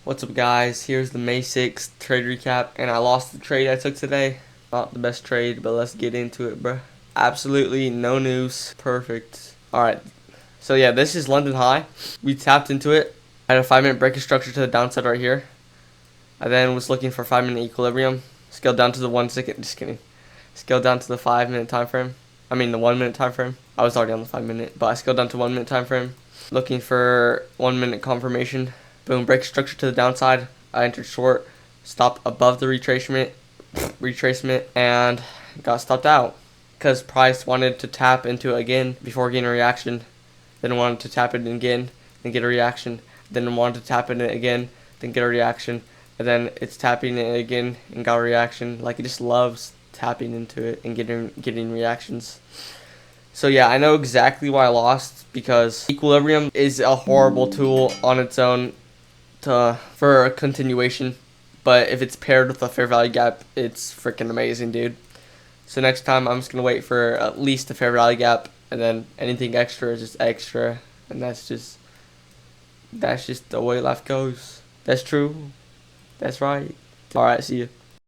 What's up, guys? Here's the May 6th trade recap, and I lost the trade I took today. Not the best trade, but let's get into it, bruh. Absolutely no news. Perfect. Alright, so yeah, this is London high. We tapped into it. I had a 5-minute breaking structure to the downside right here. I then was looking for 5-minute equilibrium. Scaled down to the 1 second. Just kidding. Scaled down to the 5-minute time frame. I mean the 1 minute time frame. I was already on the 5-minute, but I scaled down to 1 minute time frame. Looking for 1 minute confirmation. Boom, break structure to the downside. I entered short, stopped above the retracement, and got stopped out because price wanted to tap into it again before getting a reaction. Then wanted to tap it again and get a reaction. Then wanted to tap in it again, then get a reaction. And then it's tapping it again and got a reaction. Like, it just loves tapping into it and getting reactions. So yeah, I know exactly why I lost, because equilibrium is a horrible tool on its own for a continuation, but if it's paired with a fair value gap, it's freaking amazing, dude. So next time I'm just gonna wait for at least a fair value gap, and then anything extra is just extra, and that's just the way life goes. That's true. That's right. All right, see you.